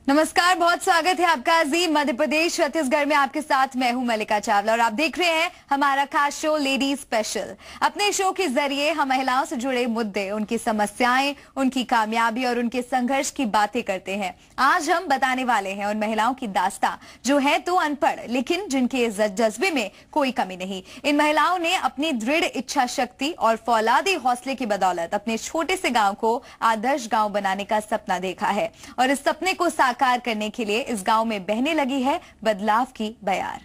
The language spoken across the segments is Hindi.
नमस्कार, बहुत स्वागत है आपका जी मध्य प्रदेश छत्तीसगढ़ में। आपके साथ मैं हूं मल्लिका चावला और आप देख रहे हैं हमारा खास शो लेडी स्पेशल। अपने शो के जरिए हम महिलाओं से जुड़े मुद्दे, उनकी समस्याएं, उनकी कामयाबी और उनके संघर्ष की बातें करते हैं। आज हम बताने वाले हैं उन महिलाओं की दास्तां जो है तो अनपढ़, लेकिन जिनके जज्बे में कोई कमी नहीं। इन महिलाओं ने अपनी दृढ़ इच्छा शक्ति और फौलादी हौसले की बदौलत अपने छोटे से गाँव को आदर्श गाँव बनाने का सपना देखा है और इस सपने को साकार करने के लिए इस गांव में बहने लगी है बदलाव की बयार।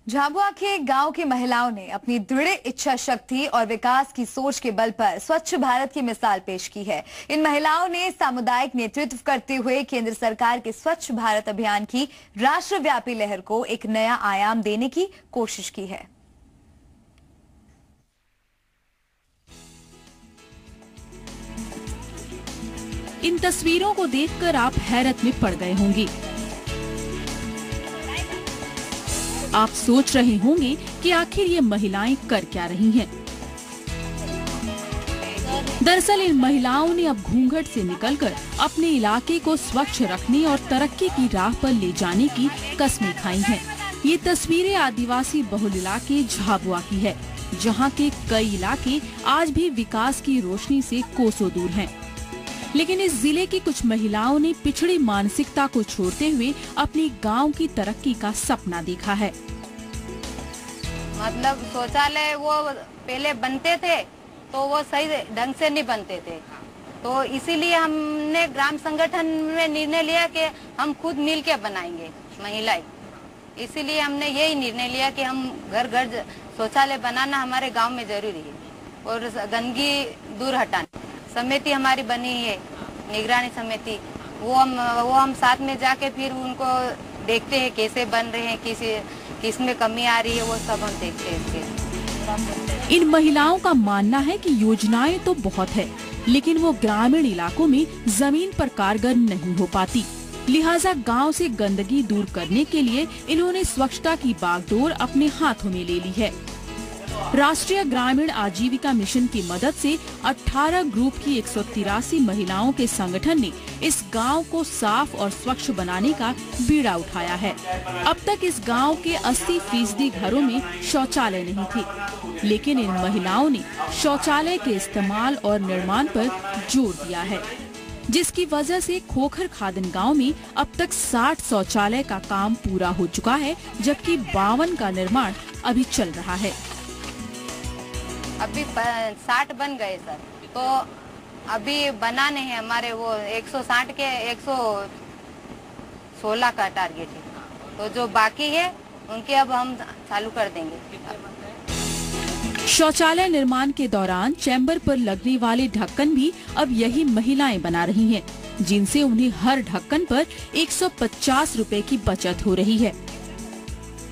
झाबुआ के गांव की महिलाओं ने अपनी दृढ़ इच्छा शक्ति और विकास की सोच के बल पर स्वच्छ भारत की मिसाल पेश की है। इन महिलाओं ने सामुदायिक नेतृत्व करते हुए केंद्र सरकार के स्वच्छ भारत अभियान की राष्ट्रव्यापी लहर को एक नया आयाम देने की कोशिश की है। इन तस्वीरों को देखकर आप हैरत में पड़ गए होंगे। आप सोच रहे होंगे कि आखिर ये महिलाएं कर क्या रही हैं। दरअसल इन महिलाओं ने अब घूंघट से निकलकर अपने इलाके को स्वच्छ रखने और तरक्की की राह पर ले जाने की कस्में खाई हैं। ये तस्वीरें आदिवासी बहुल इलाके झाबुआ की है, जहां के कई इलाके आज भी विकास की रोशनी से कोसों दूर हैं। लेकिन इस जिले की कुछ महिलाओं ने पिछड़ी मानसिकता को छोड़ते हुए अपनी गांव की तरक्की का सपना देखा है। मतलब शौचालय वो पहले बनते थे तो वो सही ढंग से नहीं बनते थे, तो इसीलिए हमने ग्राम संगठन में निर्णय लिया कि हम खुद मिल के बनाएंगे महिलाएं। इसीलिए हमने यही निर्णय लिया कि हम घर घर शौचालय बनाना हमारे गांव में जरूरी है और गंदगी दूर हटाना। समिति हमारी बनी है, निगरानी समिति, वो हम साथ में जाके फिर उनको देखते हैं कैसे बन रहे हैं, किस में कमी आ रही है, वो सब हम देखते हैं। इन महिलाओं का मानना है कि योजनाएं तो बहुत है, लेकिन वो ग्रामीण इलाकों में जमीन पर कारगर नहीं हो पाती। लिहाजा गांव से गंदगी दूर करने के लिए इन्होंने स्वच्छता की बागडोर अपने हाथों में ले ली है। राष्ट्रीय ग्रामीण आजीविका मिशन की मदद से 18 ग्रुप की 183 महिलाओं के संगठन ने इस गांव को साफ और स्वच्छ बनाने का बीड़ा उठाया है। अब तक इस गांव के 80% घरों में शौचालय नहीं थे, लेकिन इन महिलाओं ने शौचालय के इस्तेमाल और निर्माण पर जोर दिया है, जिसकी वजह से खोखर खादन गांव में अब तक 60 शौचालय का काम पूरा हो चुका है, जबकि 52 का निर्माण अभी चल रहा है। अभी 60 बन गए सर, तो अभी बनाने हैं हमारे वो 160 के 116 का टारगेट है, तो जो बाकी है उनके अब हम चालू कर देंगे। शौचालय निर्माण के दौरान चैम्बर पर लगने वाले ढक्कन भी अब यही महिलाएं बना रही हैं, जिनसे उन्हें हर ढक्कन पर 150 रुपए की बचत हो रही है।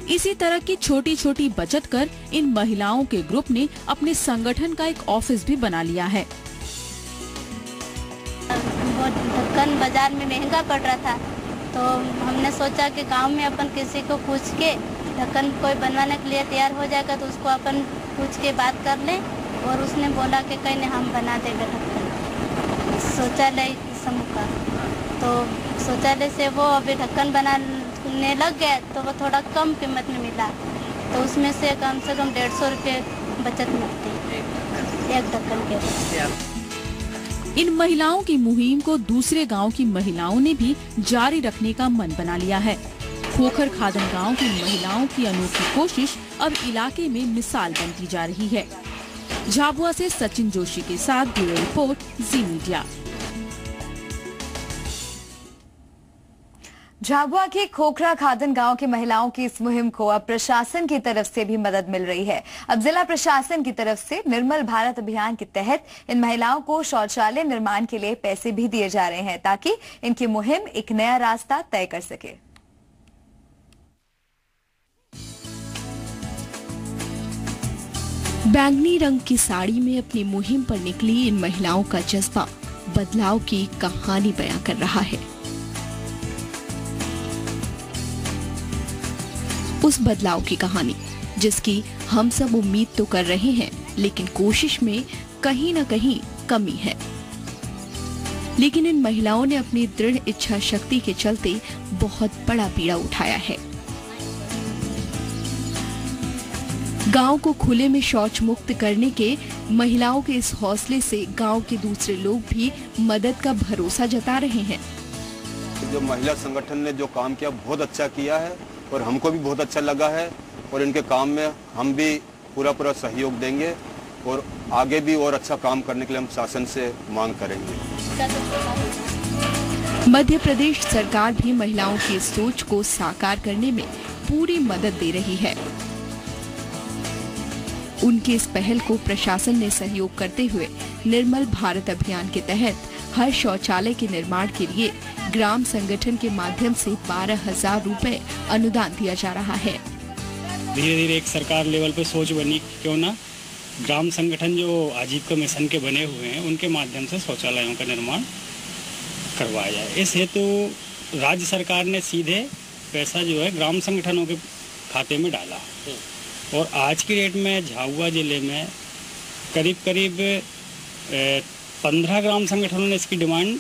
इसी तरह की छोटी छोटी बचत कर इन महिलाओं के ग्रुप ने अपने संगठन का एक ऑफिस भी बना लिया है। ढक्कन बाजार में महंगा पड़ रहा था, तो हमने सोचा कि गांव में अपन किसी को पूछ के ढक्कन कोई बनवाने के लिए तैयार हो जाएगा तो उसको अपन पूछ के बात कर लें, और उसने बोला कि कहीं नहीं हम बना देंगे ढक्कन शौचालय समूह का। तो शौचालय से वो अभी ढक्कन बनाने लग गया, तो वो थोड़ा कम कीमत में मिला, तो उसमें से कम 150 रुपये बचत मिलती है एक ढक्कन के। इन महिलाओं की मुहिम को दूसरे गांव की महिलाओं ने भी जारी रखने का मन बना लिया है। खोखर खादन गांव की महिलाओं की अनोखी कोशिश अब इलाके में मिसाल बनती जा रही है। झाबुआ से सचिन जोशी के साथ ब्यूरो रिपोर्ट, जी मीडिया। झाबुआ के खोखरा खादन गांव की महिलाओं की इस मुहिम को अब प्रशासन की तरफ से भी मदद मिल रही है। अब जिला प्रशासन की तरफ से निर्मल भारत अभियान के तहत इन महिलाओं को शौचालय निर्माण के लिए पैसे भी दिए जा रहे हैं, ताकि इनकी मुहिम एक नया रास्ता तय कर सके। बैंगनी रंग की साड़ी में अपनी मुहिम पर निकली इन महिलाओं का जज्बा बदलाव की कहानी बयां कर रहा है। उस बदलाव की कहानी जिसकी हम सब उम्मीद तो कर रहे हैं, लेकिन कोशिश में कहीं न कहीं कमी है। लेकिन इन महिलाओं ने अपनी दृढ़ इच्छा शक्ति के चलते बहुत बड़ा बीड़ा उठाया है। गांव को खुले में शौच मुक्त करने के महिलाओं के इस हौसले से गांव के दूसरे लोग भी मदद का भरोसा जता रहे हैं। जो महिला संगठन ने जो काम किया बहुत अच्छा किया है और हमको भी बहुत अच्छा लगा है और इनके काम में हम भी पूरा सहयोग देंगे और आगे भी और अच्छा काम करने के लिए हम शासन से मांग करेंगे। मध्य प्रदेश सरकार भी महिलाओं की इस सोच को साकार करने में पूरी मदद दे रही है। उनकी इस पहल को प्रशासन ने सहयोग करते हुए निर्मल भारत अभियान के तहत हर शौचालय के निर्माण के लिए ग्राम संगठन के माध्यम से 12,000 रुपए अनुदान दिया जा रहा है। धीरे धीरे एक सरकार लेवल पे सोच बनी, क्यों ना ग्राम संगठन जो आजीविका मिशन के बने हुए हैं उनके माध्यम से शौचालयों का निर्माण करवाया जाए। इस हेतु राज्य सरकार ने सीधे पैसा जो है ग्राम संगठनों के खाते में डाला और आज की डेट में झाबुआ जिले में करीब 15 ग्राम संगठनों ने इसकी डिमांड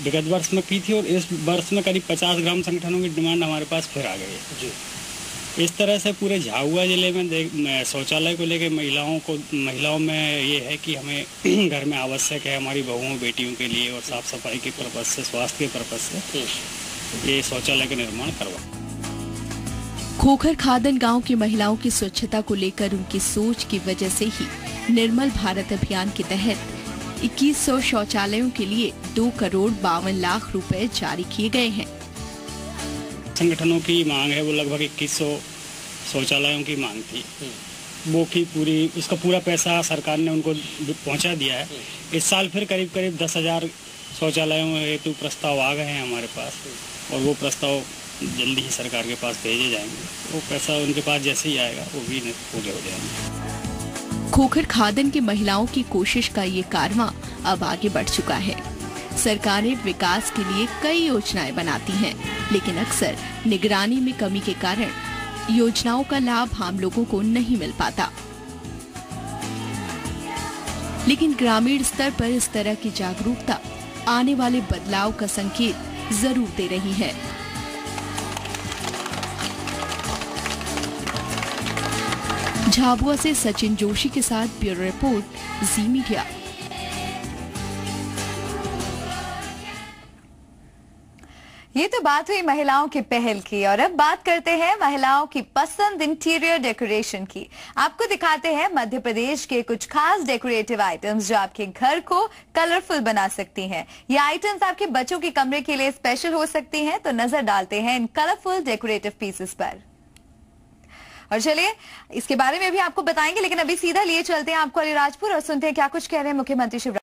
विगत वर्ष में की थी और इस वर्ष में करीब 50 ग्राम संगठनों की डिमांड हमारे पास फिर आ गई है। इस तरह से पूरे झाबुआ जिले में शौचालय को लेकर महिलाओं में ये है कि हमें घर में आवश्यक है, हमारी बहुओं बेटियों के लिए और साफ सफाई के पर्पज से, स्वास्थ्य के पर्पज से ये शौचालय का निर्माण करवा। खोखर खादन गांव की महिलाओं की स्वच्छता को लेकर उनकी सोच की वजह से ही निर्मल भारत अभियान के तहत 2100 शौचालयों के लिए 2,52,00,000 रुपए जारी किए गए हैं। संगठनों की मांग है, वो लगभग 2100 शौचालयों की मांग थी, वो की उसका पूरा पैसा सरकार ने उनको पहुंचा दिया है। इस साल फिर करीब 10,000 शौचालयों हेतु प्रस्ताव आ गए हैं हमारे पास और वो प्रस्ताव जल्दी ही सरकार के पास भेजे जाएंगे। वो पैसा उनके पास जैसे ही आएगा वो भी पूरे हो जाएंगे। खोखर खादन की महिलाओं की कोशिश का ये कारवां अब आगे बढ़ चुका है। सरकारें विकास के लिए कई योजनाएं बनाती हैं, लेकिन अक्सर निगरानी में कमी के कारण योजनाओं का लाभ आम लोगों को नहीं मिल पाता। लेकिन ग्रामीण स्तर पर इस तरह की जागरूकता आने वाले बदलाव का संकेत जरूर दे रही है। झाबुआ से सचिन जोशी के साथ ब्यूरो रिपोर्ट, जी मीडिया। ये तो बात हुई महिलाओं की पहल की और अब बात करते हैं महिलाओं की पसंद इंटीरियर डेकोरेशन की। आपको दिखाते हैं मध्य प्रदेश के कुछ खास डेकोरेटिव आइटम्स जो आपके घर को कलरफुल बना सकती हैं। ये आइटम्स आपके बच्चों के कमरे के लिए स्पेशल हो सकती हैं, तो नजर डालते हैं इन कलरफुल डेकोरेटिव पीसेस पर। और चलिए इसके बारे में भी आपको बताएंगे, लेकिन अभी सीधा लिए चलते हैं आपको अलीराजपुर और सुनते हैं क्या कुछ कह रहे हैं मुख्यमंत्री शिवराज।